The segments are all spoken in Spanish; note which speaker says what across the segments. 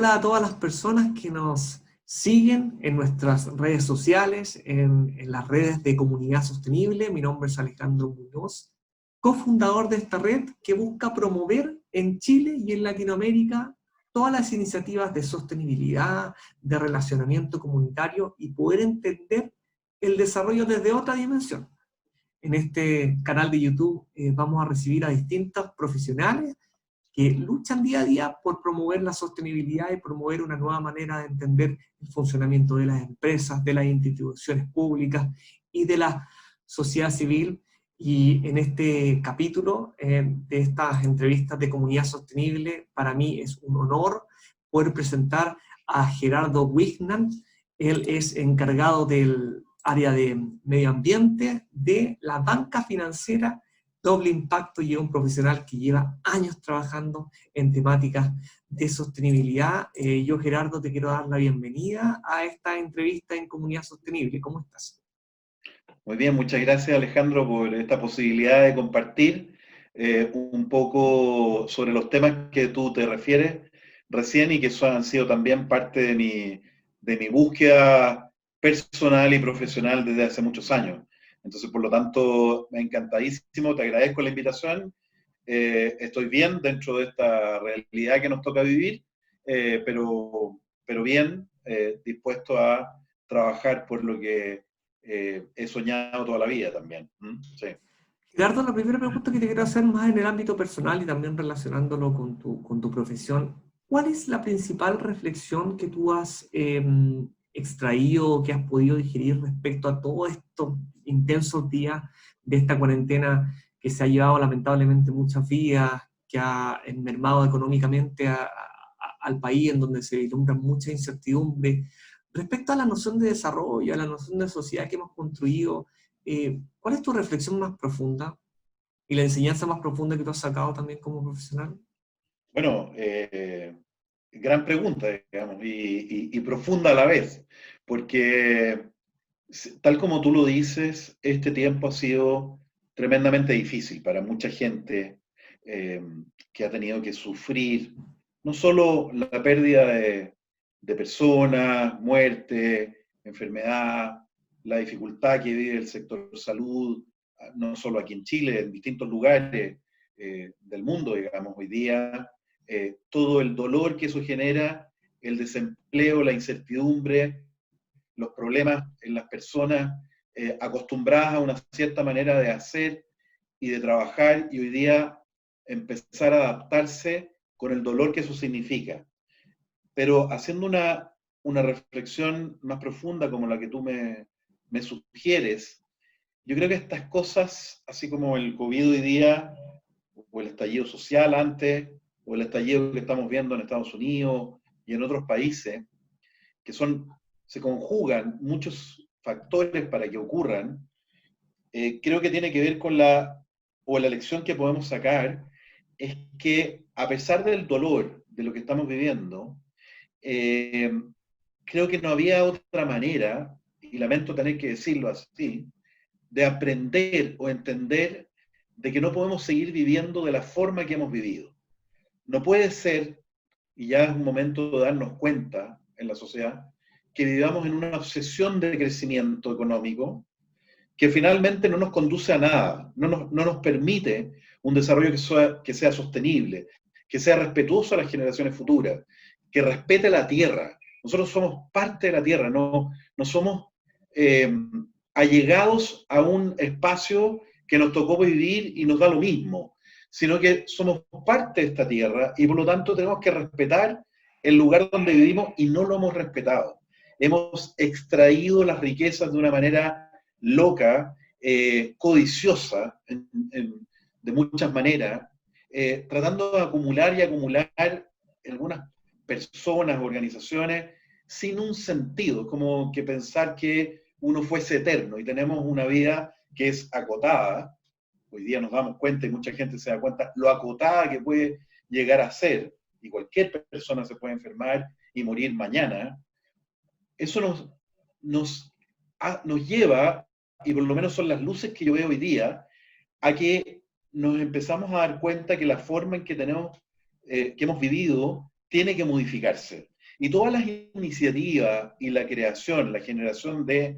Speaker 1: Hola a todas las personas que nos siguen en nuestras redes sociales, en las redes de Comunidad Sostenible. Mi nombre es Alejandro Muñoz, cofundador de esta red que busca promover en Chile y en Latinoamérica todas las iniciativas de sostenibilidad, de relacionamiento comunitario y poder entender el desarrollo desde otra dimensión. En este canal de YouTube vamos a recibir a distintos profesionales que luchan día a día por promover la sostenibilidad y promover una nueva manera de entender el funcionamiento de las empresas, de las instituciones públicas y de la sociedad civil. Y en este capítulo de estas entrevistas de Comunidad Sostenible, para mí es un honor poder presentar a Gerardo Wignan. Él es encargado del área de medio ambiente de la banca financiera Doble Impacto, y es un profesional que lleva años trabajando en temáticas de sostenibilidad. Yo, Gerardo, te quiero dar la bienvenida a esta entrevista en Comunidad Sostenible. ¿Cómo estás?
Speaker 2: Muy bien, muchas gracias Alejandro por esta posibilidad de compartir un poco sobre los temas que tú te refieres recién y que han sido también parte de mi búsqueda personal y profesional desde hace muchos años. Entonces, por lo tanto, me encantadísimo, te agradezco la invitación. Estoy bien dentro de esta realidad que nos toca vivir, pero bien, dispuesto a trabajar por lo que he soñado toda la vida también. Sí.
Speaker 1: Gerardo, la primera pregunta que te quiero hacer más en el ámbito personal y también relacionándolo con tu profesión, ¿cuál es la principal reflexión que tú has extraído, que has podido digerir respecto a todos estos intensos días de esta cuarentena que se ha llevado lamentablemente muchas vidas, que ha mermado económicamente al país, en donde se vislumbra mucha incertidumbre? Respecto a la noción de desarrollo, a la noción de sociedad que hemos construido, ¿cuál es tu reflexión más profunda y la enseñanza más profunda que tú has sacado también como profesional?
Speaker 2: Bueno, gran pregunta, digamos, y profunda a la vez, porque tal como tú lo dices, este tiempo ha sido tremendamente difícil para mucha gente eh, que ha tenido que sufrir no solo la pérdida de personas, muerte, enfermedad, la dificultad que vive el sector salud, no solo aquí en Chile, en distintos lugares del mundo, digamos, hoy día, todo el dolor que eso genera, el desempleo, la incertidumbre, los problemas en las personas acostumbradas a una cierta manera de hacer y de trabajar, y hoy día empezar a adaptarse con el dolor que eso significa. Pero haciendo una reflexión más profunda como la que tú me sugieres, yo creo que estas cosas, así como el COVID hoy día, o el estallido social antes, o el estallido que estamos viendo en Estados Unidos y en otros países, que se conjugan muchos factores para que ocurran, creo que tiene que ver con la lección que podemos sacar, es que a pesar del dolor de lo que estamos viviendo, eh, creo que no había otra manera, y lamento tener que decirlo así, de aprender o entender de que no podemos seguir viviendo de la forma que hemos vivido. No puede ser, y ya es un momento de darnos cuenta en la sociedad, que vivamos en una obsesión de crecimiento económico que finalmente no nos conduce a nada, no nos permite un desarrollo que sea sostenible, que sea respetuoso a las generaciones futuras, que respete la tierra. Nosotros somos parte de la tierra, no somos eh, allegados a un espacio que nos tocó vivir y nos da lo mismo, sino que somos parte de esta tierra y por lo tanto tenemos que respetar el lugar donde vivimos y no lo hemos respetado. Hemos extraído las riquezas de una manera loca, codiciosa de muchas maneras, tratando de acumular y acumular algunas personas, organizaciones, sin un sentido, como que pensar que uno fuese eterno y tenemos una vida que es acotada. Hoy día nos damos cuenta y mucha gente se da cuenta lo acotada que puede llegar a ser, y cualquier persona se puede enfermar y morir mañana. Eso nos lleva, y por lo menos son las luces que yo veo hoy día, a que nos empezamos a dar cuenta que la forma en que que hemos vivido tiene que modificarse. Y todas las iniciativas y la creación, la generación de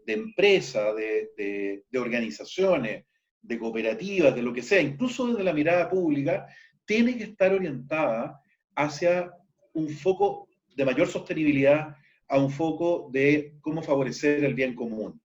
Speaker 2: empresas, de organizaciones, de cooperativas, de lo que sea, incluso desde la mirada pública, tiene que estar orientada hacia un foco de mayor sostenibilidad, a un foco de cómo favorecer el bien común.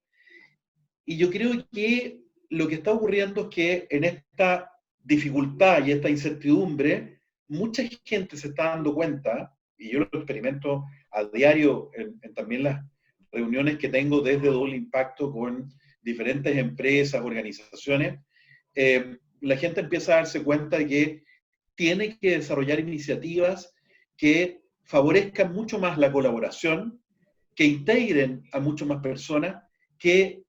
Speaker 2: Y yo creo que lo que está ocurriendo es que en esta dificultad y esta incertidumbre, mucha gente se está dando cuenta, y yo lo experimento a diario en también las reuniones que tengo desde Doble Impacto con diferentes empresas, organizaciones, la gente empieza a darse cuenta de que tiene que desarrollar iniciativas que favorezcan mucho más la colaboración, que integren a mucho más personas, que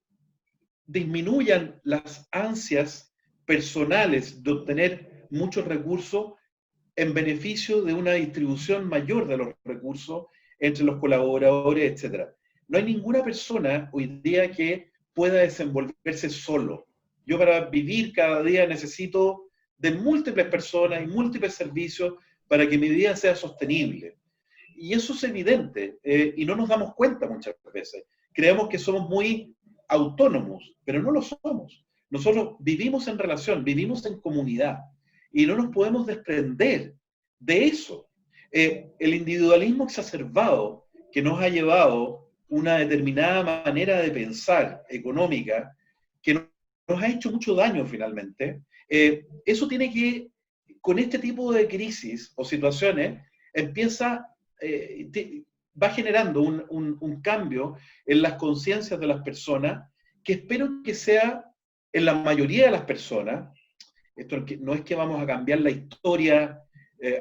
Speaker 2: disminuyan las ansias personales de obtener muchos recursos en beneficio de una distribución mayor de los recursos entre los colaboradores, etc. No hay ninguna persona hoy día que pueda desenvolverse solo. Yo para vivir cada día necesito de múltiples personas y múltiples servicios para que mi vida sea sostenible. Y eso es evidente, y no nos damos cuenta muchas veces. Creemos que somos muy autónomos, pero no lo somos. Nosotros vivimos en relación, vivimos en comunidad, y no nos podemos desprender de eso. El individualismo exacerbado que nos ha llevado una determinada manera de pensar económica, que nos ha hecho mucho daño finalmente, eso tiene que, con este tipo de crisis o situaciones, va generando un cambio en las conciencias de las personas, que espero que sea en la mayoría de las personas. Esto no es que vamos a cambiar la historia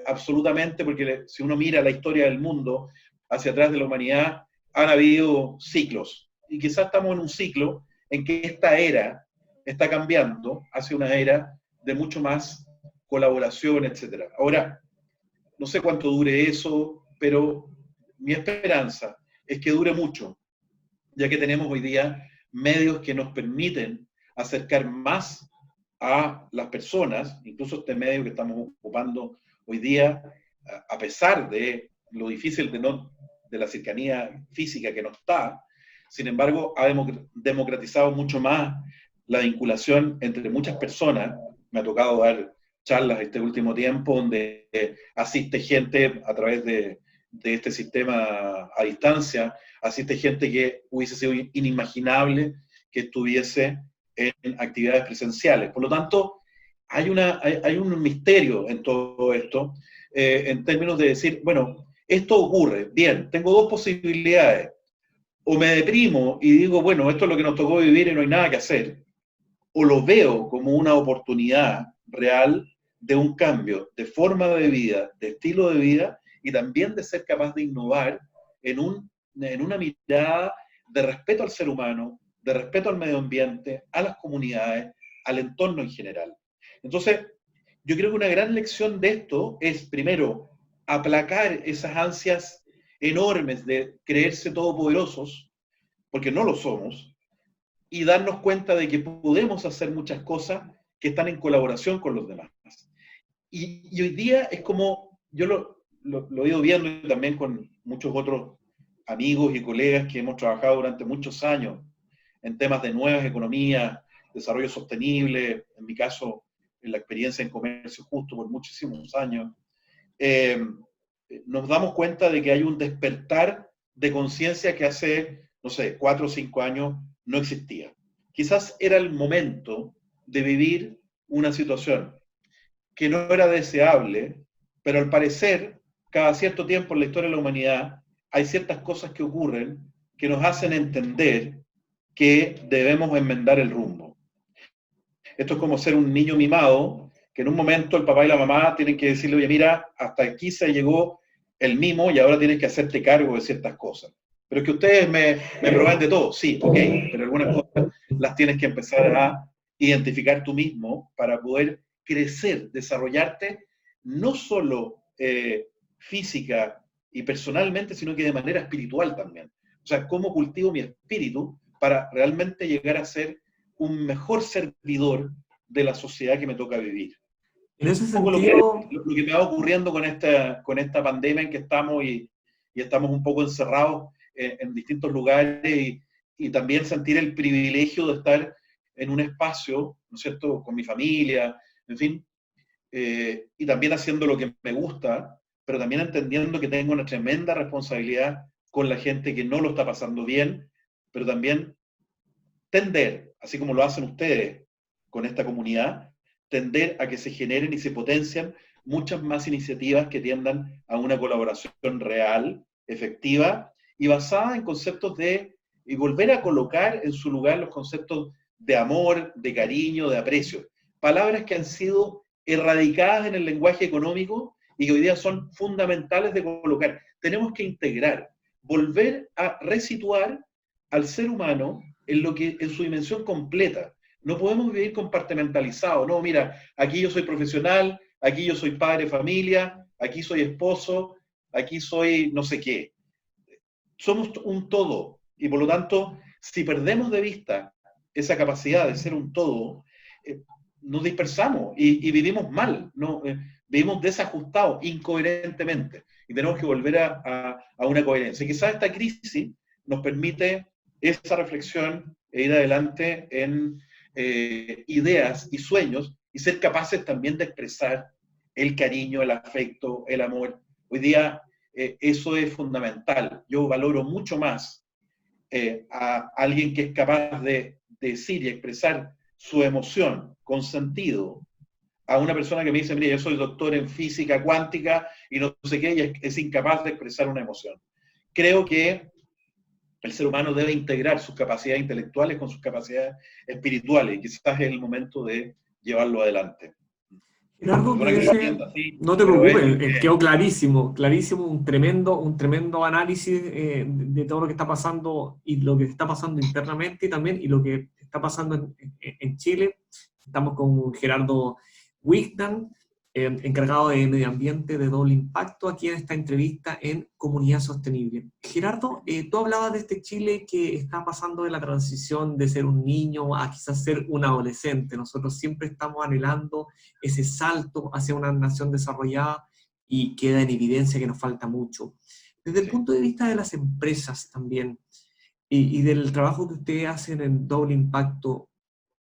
Speaker 2: absolutamente, porque si uno mira la historia del mundo hacia atrás de la humanidad, han habido ciclos, y quizás estamos en un ciclo en que esta era está cambiando hacia una era de mucho más colaboración, etc. Ahora, no sé cuánto dure eso, pero mi esperanza es que dure mucho, ya que tenemos hoy día medios que nos permiten acercar más a las personas, incluso este medio que estamos ocupando hoy día, a pesar de lo difícil de la cercanía física que nos está, sin embargo, ha democratizado mucho más la vinculación entre muchas personas. Me ha tocado dar charlas este último tiempo donde asiste gente a través de este sistema a distancia, asiste gente que hubiese sido inimaginable que estuviese en actividades presenciales. Por lo tanto, hay un misterio en todo esto, en términos de decir, bueno, esto ocurre, bien, tengo dos posibilidades. O me deprimo y digo, bueno, esto es lo que nos tocó vivir y no hay nada que hacer, o lo veo como una oportunidad real de un cambio de forma de vida, de estilo de vida, y también de ser capaz de innovar en una mirada de respeto al ser humano, de respeto al medio ambiente, a las comunidades, al entorno en general. Entonces, yo creo que una gran lección de esto es, primero, aplacar esas ansias enormes de creerse todopoderosos, porque no lo somos, y darnos cuenta de que podemos hacer muchas cosas que están en colaboración con los demás. Y hoy día es como, yo lo he ido viendo también con muchos otros amigos y colegas que hemos trabajado durante muchos años en temas de nuevas economías, desarrollo sostenible, en mi caso, en la experiencia en comercio justo por muchísimos años, nos damos cuenta de que hay un despertar de conciencia que hace, no sé, 4 o 5 años no existía. Quizás era el momento de vivir una situación que no era deseable, pero al parecer, cada cierto tiempo en la historia de la humanidad, hay ciertas cosas que ocurren que nos hacen entender que debemos enmendar el rumbo. Esto es como ser un niño mimado, que en un momento el papá y la mamá tienen que decirle, oye, mira, hasta aquí se llegó el mimo y ahora tienes que hacerte cargo de ciertas cosas. Pero es que ustedes me proveen de todo, sí, ok, pero algunas cosas las tienes que empezar a identificar tú mismo para poder crecer, desarrollarte, no solo física y personalmente, sino que de manera espiritual también. O sea, cómo cultivo mi espíritu para realmente llegar a ser un mejor servidor de la sociedad que me toca vivir.
Speaker 1: En ese
Speaker 2: Un poco
Speaker 1: sentido,
Speaker 2: lo que me va ocurriendo con esta pandemia en que estamos y estamos un poco encerrados en distintos lugares y también sentir el privilegio de estar en un espacio, ¿no es cierto?, con mi familia, en fin, y también haciendo lo que me gusta, pero también entendiendo que tengo una tremenda responsabilidad con la gente que no lo está pasando bien, pero también tender, así como lo hacen ustedes con esta comunidad, tender a que se generen y se potencian muchas más iniciativas que tiendan a una colaboración real, efectiva y basada en conceptos y volver a colocar en su lugar los conceptos de amor, de cariño, de aprecio. Palabras que han sido erradicadas en el lenguaje económico y que hoy día son fundamentales de colocar. Tenemos que integrar, volver a resituar al ser humano en su dimensión completa. No podemos vivir compartimentalizados. No, mira, aquí yo soy profesional, aquí yo soy padre de familia, aquí soy esposo, aquí soy no sé qué. Somos un todo y por lo tanto, si perdemos de vista esa capacidad de ser un todo, nos dispersamos y vivimos mal, ¿no? Vivimos desajustados, incoherentemente y tenemos que volver a una coherencia. Y quizás esta crisis nos permite esa reflexión e ir adelante en ideas y sueños y ser capaces también de expresar el cariño, el afecto, el amor. Hoy día eso es fundamental. Yo valoro mucho más a alguien que es capaz de decir y expresar su emoción con sentido a una persona que me dice, mire, yo soy doctor en física cuántica y no sé qué, y es incapaz de expresar una emoción. Creo que el ser humano debe integrar sus capacidades intelectuales con sus capacidades espirituales y quizás es el momento de llevarlo adelante.
Speaker 1: Gerardo,
Speaker 2: Perdona que lo entienda así,
Speaker 1: no te
Speaker 2: pero es
Speaker 1: preocupes,
Speaker 2: lo que...
Speaker 1: quedó clarísimo, clarísimo, un tremendo análisis de todo lo que está pasando y lo que está pasando internamente también y lo que está pasando en Chile. Estamos con Gerardo Wigdan, encargado de medio ambiente de doble impacto, aquí en esta entrevista en Comunidad Sostenible. Gerardo, tú hablabas de este Chile que está pasando de la transición de ser un niño a quizás ser un adolescente. Nosotros siempre estamos anhelando ese salto hacia una nación desarrollada y queda en evidencia que nos falta mucho. Desde el
Speaker 2: Sí.
Speaker 1: punto de vista de las empresas también y del trabajo que ustedes hacen en doble impacto,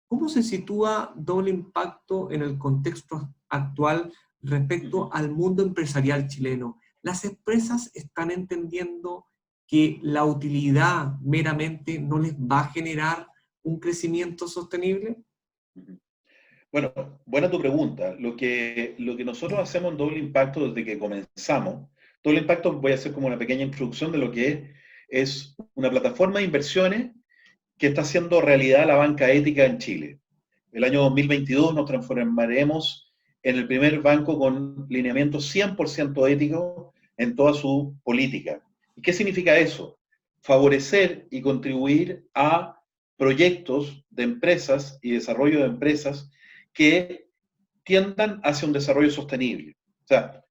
Speaker 1: ¿cómo se sitúa doble impacto en el contexto actual respecto al mundo empresarial chileno? ¿Las empresas están entendiendo que la utilidad meramente no les va a generar un crecimiento sostenible?
Speaker 2: Bueno, buena tu pregunta. Lo que nosotros hacemos en Doble Impacto desde que comenzamos, Doble Impacto, voy a hacer como una pequeña introducción de lo que es una plataforma de inversiones que está haciendo realidad la banca ética en Chile. El año 2022 nos transformaremos en el primer banco con lineamiento 100% ético en toda su política. ¿Y qué significa eso? Favorecer y contribuir a proyectos de empresas y desarrollo de empresas que tiendan hacia un desarrollo sostenible. O sea,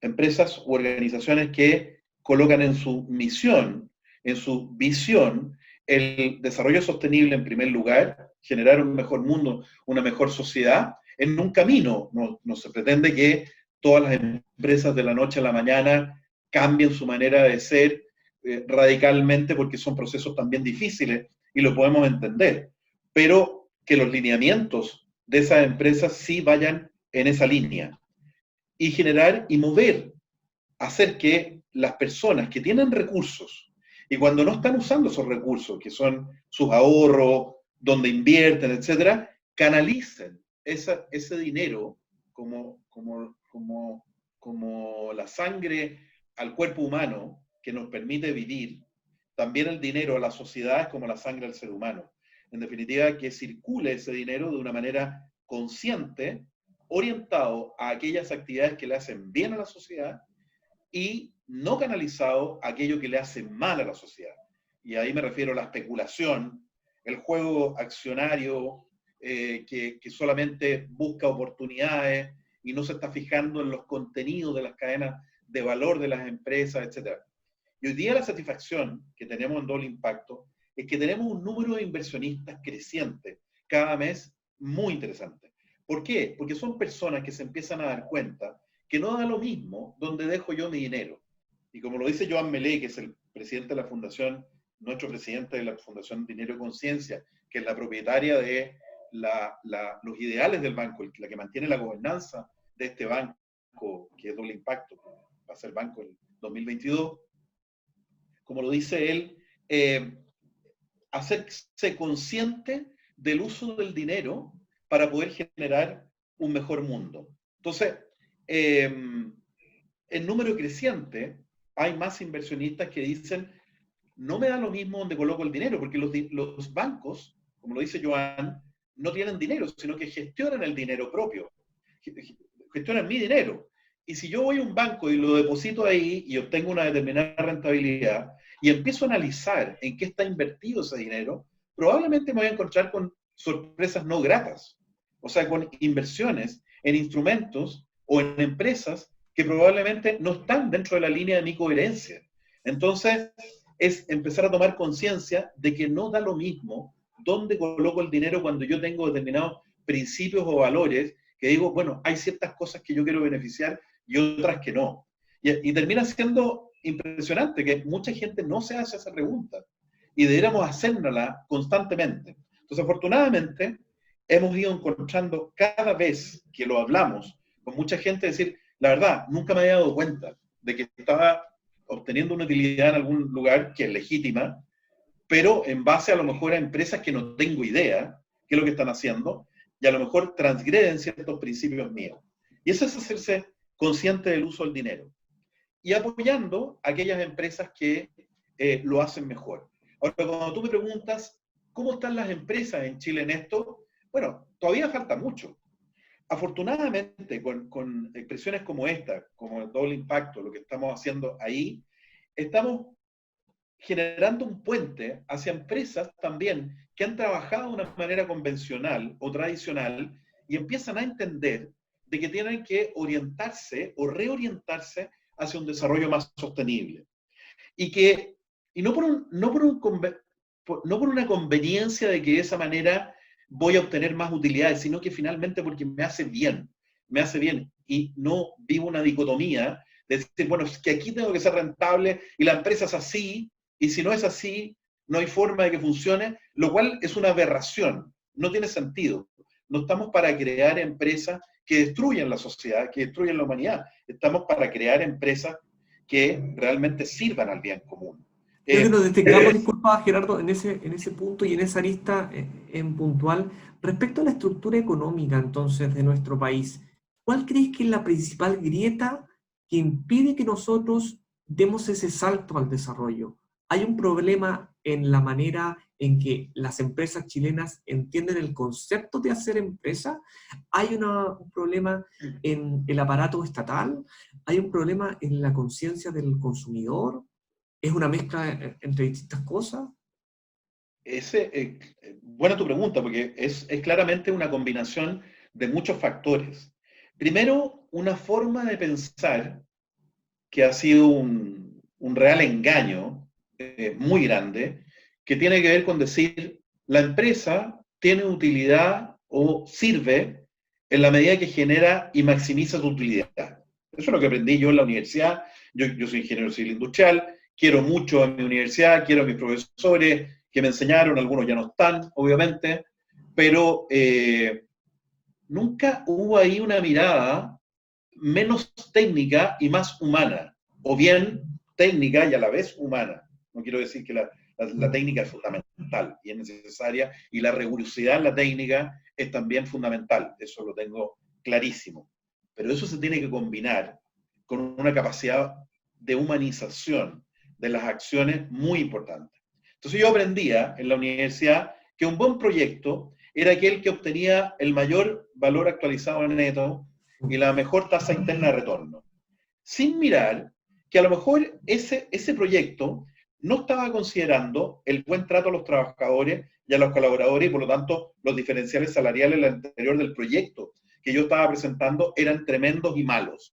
Speaker 2: empresas u organizaciones que colocan en su misión, en su visión, el desarrollo sostenible en primer lugar, generar un mejor mundo, una mejor sociedad, en un camino. No se pretende que todas las empresas de la noche a la mañana cambien su manera de ser radicalmente porque son procesos también difíciles y lo podemos entender, pero que los lineamientos de esas empresas sí vayan en esa línea y generar y mover, hacer que las personas que tienen recursos y cuando no están usando esos recursos, que son sus ahorros, donde invierten, etcétera, canalicen ese dinero como la sangre al cuerpo humano que nos permite vivir, también el dinero a la sociedad es como la sangre al ser humano. En definitiva, que circule ese dinero de una manera consciente, orientado a aquellas actividades que le hacen bien a la sociedad y no canalizado a aquello que le hace mal a la sociedad. Y ahí me refiero a la especulación, el juego accionario que solamente busca oportunidades y no se está fijando en los contenidos de las cadenas de valor de las empresas, etc. Y hoy día la satisfacción que tenemos en Doble Impacto es que tenemos un número de inversionistas creciente, cada mes muy interesante. ¿Por qué? Porque son personas que se empiezan a dar cuenta que no da lo mismo donde dejo yo mi dinero. Y como lo dice Joan Melé, que es el presidente de la fundación, nuestro presidente de la Fundación Dinero y Conciencia, que es la propietaria de los ideales del banco, la que mantiene la gobernanza de este banco, que es Doble Impacto, va a ser banco en 2022, como lo dice él, hacerse consciente del uso del dinero para poder generar un mejor mundo. Entonces, en número creciente, hay más inversionistas que dicen, no me da lo mismo donde coloco el dinero, porque los bancos, como lo dice Joan, no tienen dinero, sino que gestionan el dinero propio, gestionan mi dinero. Y si yo voy a un banco y lo deposito ahí y obtengo una determinada rentabilidad y empiezo a analizar en qué está invertido ese dinero, probablemente me voy a encontrar con sorpresas no gratas. O sea, con inversiones en instrumentos o en empresas que probablemente no están dentro de la línea de mi coherencia. Entonces, es empezar a tomar conciencia de que no da lo mismo dónde coloco el dinero cuando yo tengo determinados principios o valores que digo, bueno, hay ciertas cosas que yo quiero beneficiar y otras que no. Y termina siendo impresionante que mucha gente no se hace esa pregunta y deberíamos hacérnosla constantemente. Entonces, afortunadamente, hemos ido encontrando cada vez que lo hablamos con mucha gente decir, la verdad, nunca me había dado cuenta de que estaba obteniendo una utilidad en algún lugar que es legítima, pero en base a lo mejor a empresas que no tengo idea qué es lo que están haciendo y a lo mejor transgreden ciertos principios míos. Y eso es hacerse consciente del uso del dinero y apoyando a aquellas empresas que lo hacen mejor. Ahora, cuando tú me preguntas, ¿cómo están las empresas en Chile en esto? Bueno, todavía falta mucho. Afortunadamente, con expresiones como esta, como el doble impacto, lo que estamos haciendo ahí, estamos generando un puente hacia empresas también que han trabajado de una manera convencional o tradicional y empiezan a entender de que tienen que orientarse o reorientarse hacia un desarrollo más sostenible. Y no por una conveniencia de que de esa manera voy a obtener más utilidades, sino que finalmente porque me hace bien y no vivo una dicotomía de decir, bueno, es que aquí tengo que ser rentable y la empresa es así, y si no es así, no hay forma de que funcione, lo cual es una aberración, no tiene sentido. No estamos para crear empresas que destruyan la sociedad, que destruyan la humanidad, estamos para crear empresas que realmente sirvan al bien común.
Speaker 1: Quiero que nos detengamos, disculpa Gerardo, en ese punto y en esa arista en puntual. Respecto a la estructura económica entonces de nuestro país, ¿cuál crees que es la principal grieta que impide que nosotros demos ese salto al desarrollo? ¿Hay un problema en la manera en que las empresas chilenas entienden el concepto de hacer empresa? ¿Hay un problema en el aparato estatal? ¿Hay un problema en la conciencia del consumidor? ¿Es una mezcla entre distintas cosas?
Speaker 2: Buena tu pregunta, porque es claramente una combinación de muchos factores. Primero, una forma de pensar que ha sido un real engaño muy grande, que tiene que ver con decir, la empresa tiene utilidad o sirve en la medida que genera y maximiza su utilidad. Eso es lo que aprendí yo en la universidad. Yo soy ingeniero civil industrial, quiero mucho a mi universidad, quiero a mis profesores que me enseñaron, algunos ya no están, obviamente, pero nunca hubo ahí una mirada menos técnica y más humana, o bien técnica y a la vez humana. No quiero decir que la técnica es fundamental y es necesaria, y la rigurosidad en la técnica es también fundamental, eso lo tengo clarísimo. Pero eso se tiene que combinar con una capacidad de humanización de las acciones muy importante. Entonces yo aprendía en la universidad que un buen proyecto era aquel que obtenía el mayor valor actualizado neto y la mejor tasa interna de retorno, sin mirar que a lo mejor ese proyecto no estaba considerando el buen trato a los trabajadores y a los colaboradores y por lo tanto los diferenciales salariales al interior del proyecto que yo estaba presentando eran tremendos y malos.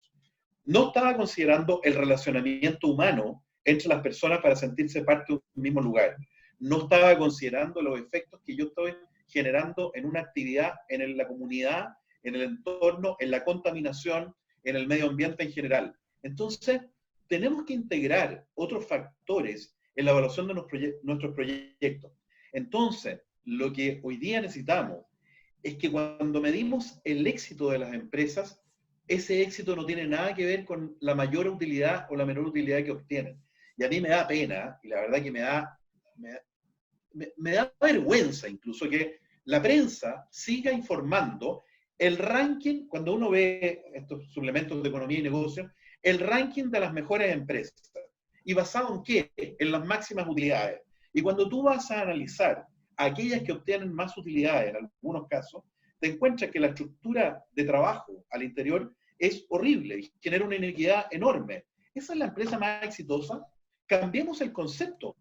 Speaker 2: No estaba considerando el relacionamiento humano entre las personas para sentirse parte de un mismo lugar. No estaba considerando los efectos que yo estoy generando en una actividad en la comunidad en el entorno, en la contaminación, en el medio ambiente en general. Entonces, tenemos que integrar otros factores en la evaluación de nuestros proyectos. Entonces, lo que hoy día necesitamos es que cuando medimos el éxito de las empresas, ese éxito no tiene nada que ver con la mayor utilidad o la menor utilidad que obtienen. Y a mí me da pena, y la verdad que me da vergüenza incluso que la prensa siga informando el ranking, cuando uno ve estos suplementos de economía y negocio, el ranking de las mejores empresas. ¿Y basado en qué? En las máximas utilidades. Y cuando tú vas a analizar aquellas que obtienen más utilidades, en algunos casos, te encuentras que la estructura de trabajo al interior es horrible y genera una inequidad enorme. ¿Esa es la empresa más exitosa? Cambiemos el concepto.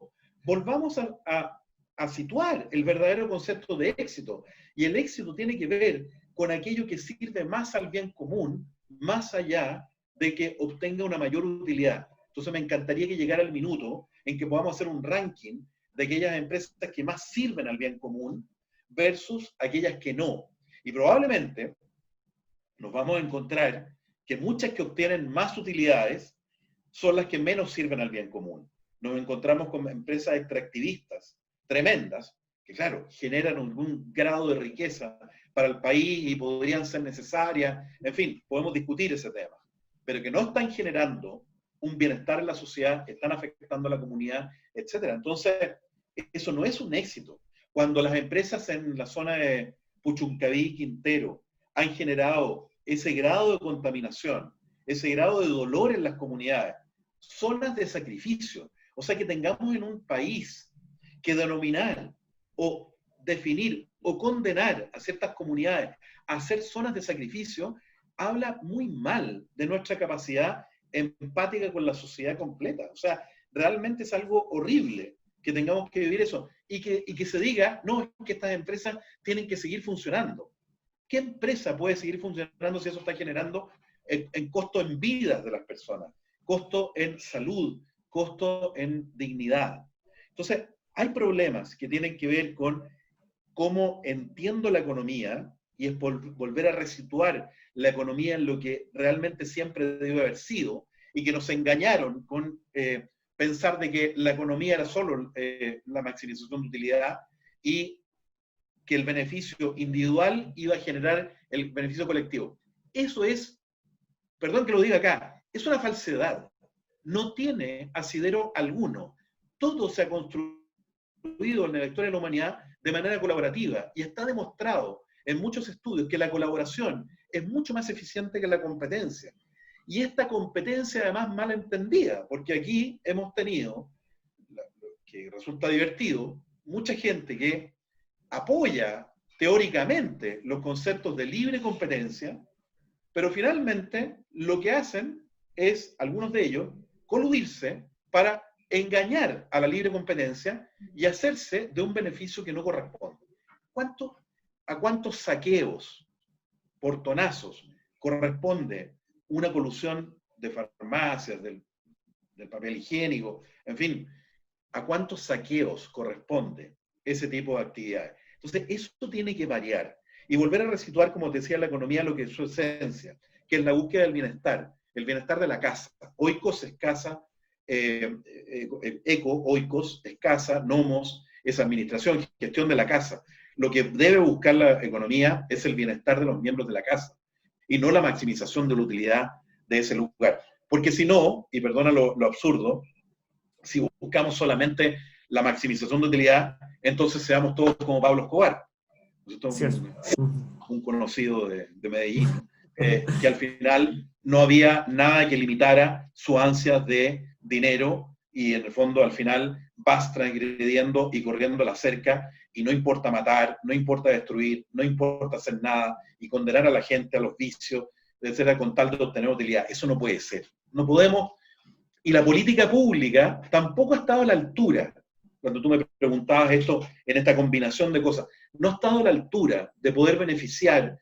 Speaker 2: Volvamos a situar el verdadero concepto de éxito. Y el éxito tiene que ver con aquello que sirve más al bien común, más allá de que obtenga una mayor utilidad. Entonces me encantaría que llegara el minuto en que podamos hacer un ranking de aquellas empresas que más sirven al bien común versus aquellas que no. Y probablemente nos vamos a encontrar que muchas que obtienen más utilidades son las que menos sirven al bien común. Nos encontramos con empresas extractivistas tremendas, que claro, generan algún grado de riqueza para el país y podrían ser necesarias, en fin, podemos discutir ese tema, pero que no están generando un bienestar en la sociedad, que están afectando a la comunidad, etc. Entonces, eso no es un éxito. Cuando las empresas en la zona de Puchuncaví, Quintero, han generado ese grado de contaminación, ese grado de dolor en las comunidades, zonas de sacrificio, o sea que tengamos en un país que denominar o definir o condenar a ciertas comunidades a hacer zonas de sacrificio, habla muy mal de nuestra capacidad empática con la sociedad completa. O sea, realmente es algo horrible que tengamos que vivir eso y que se diga, no, es que estas empresas tienen que seguir funcionando. ¿Qué empresa puede seguir funcionando si eso está generando en costo en vidas de las personas, costo en salud, costo en dignidad? Entonces, hay problemas que tienen que ver con cómo entiendo la economía, y es volver a resituar la economía en lo que realmente siempre debe haber sido, y que nos engañaron con pensar de que la economía era solo la maximización de utilidad y que el beneficio individual iba a generar el beneficio colectivo. Eso es, perdón que lo diga acá, es una falsedad. No tiene asidero alguno. Todo se ha construido en la historia de la humanidad de manera colaborativa y está demostrado en muchos estudios que la colaboración es mucho más eficiente que la competencia. Y esta competencia además mal entendida, porque aquí hemos tenido, que resulta divertido, mucha gente que apoya teóricamente los conceptos de libre competencia, pero finalmente lo que hacen es, algunos de ellos, coludirse para engañar a la libre competencia y hacerse de un beneficio que no corresponde. ¿A cuántos saqueos, portonazos, corresponde una colusión de farmacias, del papel higiénico, en fin? ¿A cuántos saqueos corresponde ese tipo de actividades? Entonces, eso tiene que variar y volver a resituar, como te decía, la economía lo que es su esencia, que es la búsqueda del bienestar, el bienestar de la casa. Oikos es casa, eco, oikos es casa, nomos es administración, gestión de la casa. Lo que debe buscar la economía es el bienestar de los miembros de la casa y no la maximización de la utilidad de ese lugar. Porque si no, y perdona lo absurdo, si buscamos solamente la maximización de utilidad, entonces seamos todos como Pablo Escobar, un conocido de Medellín, que al final no había nada que limitara su ansia de dinero y en el fondo al final vas transgrediendo y corriendo la cerca y no importa matar, no importa destruir, no importa hacer nada y condenar a la gente a los vicios, etcétera, con tal de obtener utilidad. Eso no puede ser. No podemos. Y la política pública tampoco ha estado a la altura, cuando tú me preguntabas esto en esta combinación de cosas, no ha estado a la altura de poder beneficiar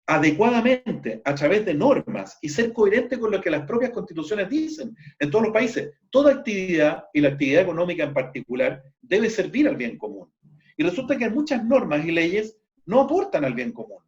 Speaker 2: adecuadamente a través de normas y ser coherente con lo que las propias constituciones dicen en todos los países. Toda actividad, y la actividad económica en particular, debe servir al bien común. Y resulta que muchas normas y leyes no aportan al bien común.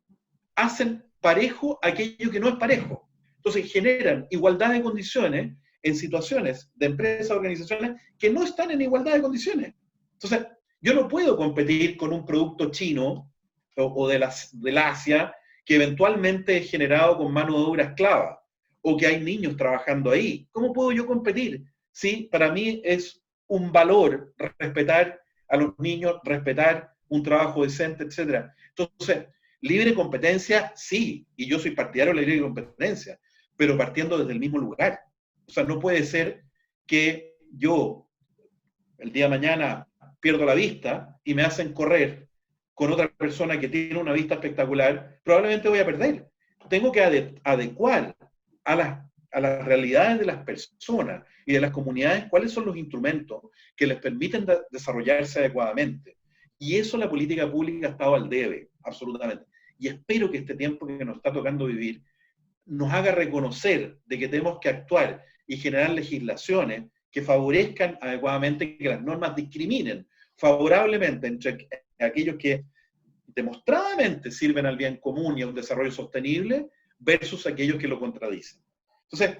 Speaker 2: Hacen parejo aquello que no es parejo. Entonces generan igualdad de condiciones en situaciones de empresas, organizaciones que no están en igualdad de condiciones. Entonces, yo no puedo competir con un producto chino o del Asia que eventualmente es generado con mano de obra esclava o que hay niños trabajando ahí. ¿Cómo puedo yo competir? Sí, para mí es un valor respetar a los niños, respetar un trabajo decente, etc. Entonces, libre competencia, sí, y yo soy partidario de la libre competencia, pero partiendo desde el mismo lugar. O sea, no puede ser que yo el día de mañana pierdo la vista y me hacen correr con otra persona que tiene una vista espectacular, probablemente voy a perder. Tengo que adecuar a las realidades de las personas y de las comunidades cuáles son los instrumentos que les permiten desarrollarse adecuadamente. Y eso la política pública ha estado al debe, absolutamente. Y espero que este tiempo que nos está tocando vivir nos haga reconocer de que tenemos que actuar y generar legislaciones que favorezcan adecuadamente, que las normas discriminen favorablemente entre aquellos que demostradamente sirven al bien común y a un desarrollo sostenible versus aquellos que lo contradicen. Entonces,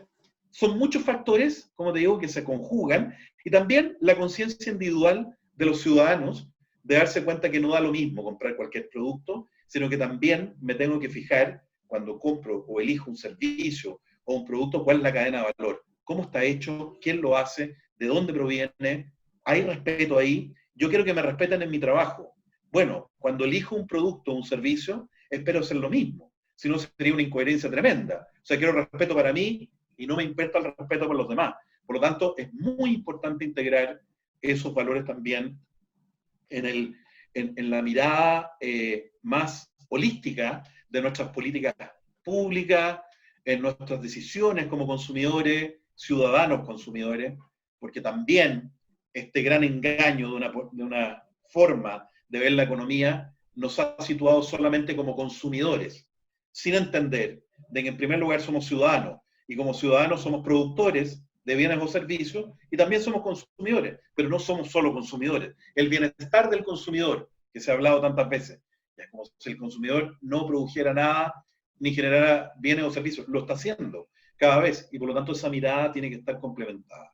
Speaker 2: son muchos factores, como te digo, que se conjugan, y también la conciencia individual de los ciudadanos de darse cuenta que no da lo mismo comprar cualquier producto, sino que también me tengo que fijar cuando compro o elijo un servicio o un producto, cuál es la cadena de valor, cómo está hecho, quién lo hace, de dónde proviene, hay respeto ahí. Yo quiero que me respeten en mi trabajo. Bueno, cuando elijo un producto o un servicio, espero hacer lo mismo. Si no, sería una incoherencia tremenda. O sea, quiero respeto para mí y no me importa el respeto por los demás. Por lo tanto, es muy importante integrar esos valores también en la mirada más holística de nuestras políticas públicas, en nuestras decisiones como consumidores, ciudadanos consumidores, porque también este gran engaño de una forma de ver la economía nos ha situado solamente como consumidores, sin entender de que en primer lugar somos ciudadanos, y como ciudadanos somos productores de bienes o servicios, y también somos consumidores, pero no somos solo consumidores. El bienestar del consumidor, que se ha hablado tantas veces, es como si el consumidor no produjera nada, ni generara bienes o servicios, lo está haciendo cada vez, y por lo tanto esa mirada tiene que estar complementada.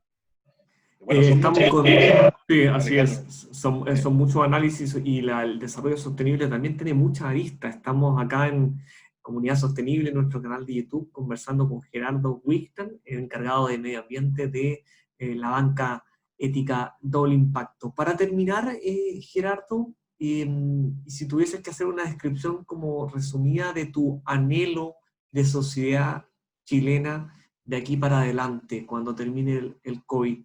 Speaker 2: Bueno, son
Speaker 1: Estamos
Speaker 2: muchas
Speaker 1: con...
Speaker 2: cosas,
Speaker 1: Sí, así
Speaker 2: Alejandro.
Speaker 1: es. Son muchos análisis y el desarrollo sostenible también tiene mucha arista. Estamos acá en Comunidad Sostenible, en nuestro canal de YouTube, conversando con Gerardo Wichtan, encargado de medio ambiente de la banca ética Doble Impacto. Para terminar, Gerardo, si tuvieses que hacer una descripción como resumida de tu anhelo de sociedad chilena de aquí para adelante, cuando termine el COVID,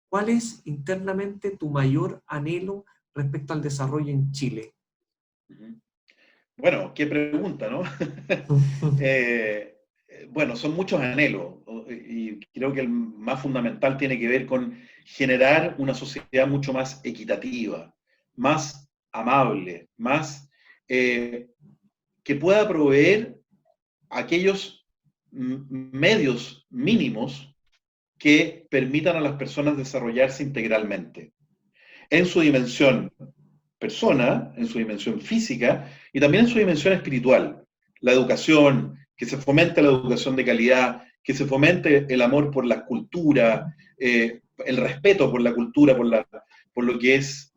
Speaker 1: ¿cuál es internamente tu mayor anhelo respecto al desarrollo en Chile?
Speaker 2: Bueno, qué pregunta, ¿no? eh, bueno, son muchos anhelos y creo que el más fundamental tiene que ver con generar una sociedad mucho más equitativa, más amable, más que pueda proveer aquellos medios mínimos que permitan a las personas desarrollarse integralmente en su dimensión persona, en su dimensión física y también en su dimensión espiritual. La educación, que se fomente la educación de calidad, que se fomente el amor por la cultura, el respeto por la cultura, por lo que es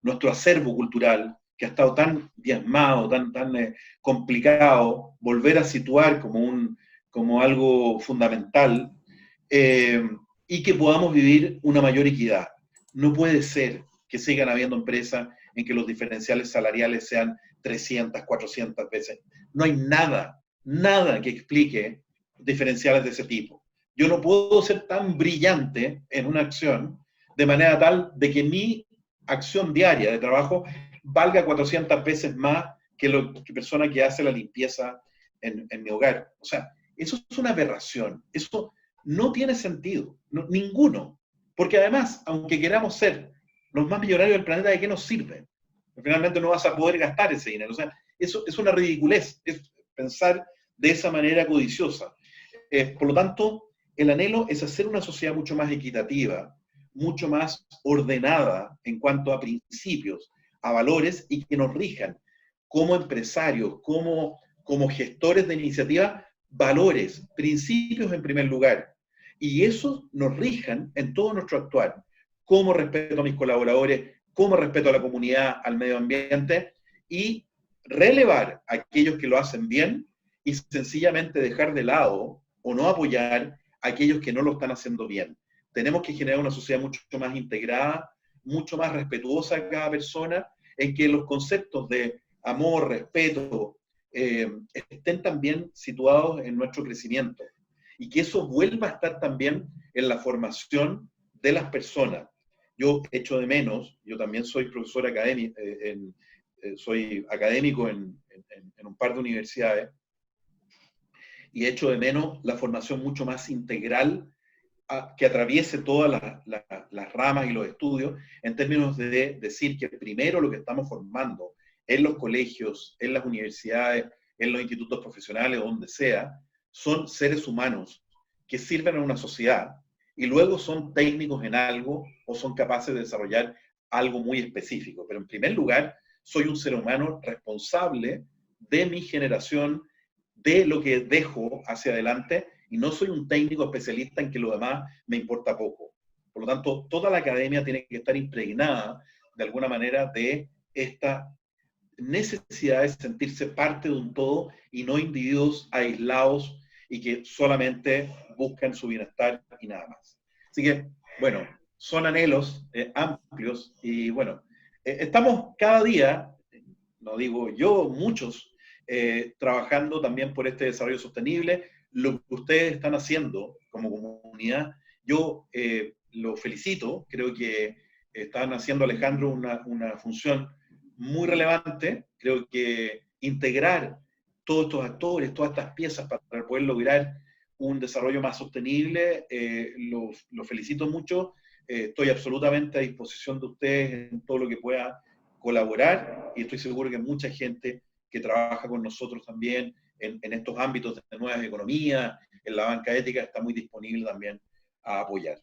Speaker 2: nuestro acervo cultural, que ha estado tan diezmado, tan complicado, volver a situar como algo fundamental, y que podamos vivir una mayor equidad. No puede ser que sigan habiendo empresas en que los diferenciales salariales sean 300, 400 veces. No hay nada que explique diferenciales de ese tipo. Yo no puedo ser tan brillante en una acción de manera tal de que mi acción diaria de trabajo valga 400 veces más que la persona que hace la limpieza en mi hogar. O sea, eso es una aberración. Eso no tiene sentido, ninguno. Porque además, aunque queramos ser los más millonarios del planeta, ¿de qué nos sirve? Finalmente no vas a poder gastar ese dinero. O sea, eso es una ridiculez, es pensar de esa manera codiciosa. Por lo tanto, el anhelo es hacer una sociedad mucho más equitativa, mucho más ordenada en cuanto a principios, a valores y que nos rijan. como empresarios, como gestores de iniciativa, valores, principios en primer lugar. Y esos nos rijan en todo nuestro actuar. Cómo respeto a mis colaboradores, cómo respeto a la comunidad, al medio ambiente, y relevar a aquellos que lo hacen bien y sencillamente dejar de lado o no apoyar a aquellos que no lo están haciendo bien. Tenemos que generar una sociedad mucho más integrada, mucho más respetuosa a cada persona, en que los conceptos de amor, respeto, estén también situados en nuestro crecimiento y que eso vuelva a estar también en la formación de las personas. Yo echo de menos, yo también soy profesor académico, soy académico en un par de universidades, y echo de menos la formación mucho más integral que atraviese todas las ramas y los estudios, en términos de decir que primero lo que estamos formando en los colegios, en las universidades, en los institutos profesionales, donde sea, son seres humanos que sirven a una sociedad y luego son técnicos en algo o son capaces de desarrollar algo muy específico. Pero en primer lugar, soy un ser humano responsable de mi generación, de lo que dejo hacia adelante, y no soy un técnico especialista en que lo demás me importa poco. Por lo tanto, toda la academia tiene que estar impregnada de alguna manera de esta necesidad de sentirse parte de un todo y no individuos aislados y que solamente buscan su bienestar y nada más. Así que, bueno, son anhelos amplios y bueno, estamos cada día, no digo yo, muchos, trabajando también por este desarrollo sostenible. Lo que ustedes están haciendo como comunidad, yo lo felicito, creo que están haciendo, Alejandro, una función muy relevante. Creo que integrar todos estos actores, todas estas piezas para poder lograr un desarrollo más sostenible, lo felicito mucho. Estoy absolutamente a disposición de ustedes en todo lo que pueda colaborar, y estoy seguro que mucha gente que trabaja con nosotros también en estos ámbitos de nuevas economías, en la banca ética, está muy disponible también a apoyar.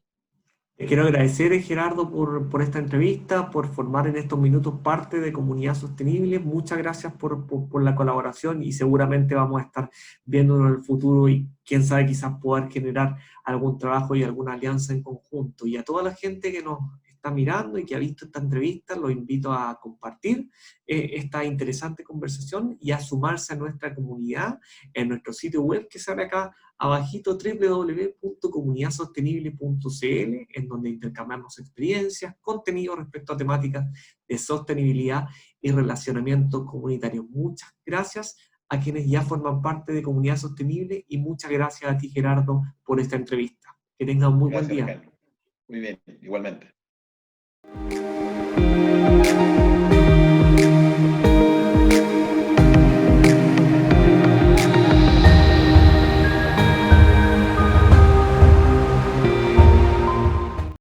Speaker 1: Te quiero agradecer, Gerardo, por esta entrevista, por formar en estos minutos parte de Comunidad Sostenible. Muchas gracias por la colaboración y seguramente vamos a estar viéndonos en el futuro y quién sabe, quizás poder generar algún trabajo y alguna alianza en conjunto. Y a toda la gente que nos está mirando y que ha visto esta entrevista, los invito a compartir esta interesante conversación y a sumarse a nuestra comunidad en nuestro sitio web que sale acá abajito, www.comunidad-sostenible.cl, en donde intercambiamos experiencias, contenido respecto a temáticas de sostenibilidad y relacionamiento comunitario. Muchas gracias a quienes ya forman parte de Comunidad Sostenible y muchas gracias a ti, Gerardo, por esta entrevista. Que tengan un muy buen
Speaker 2: Gracias,
Speaker 1: día.
Speaker 2: Alejandro. Muy bien, igualmente.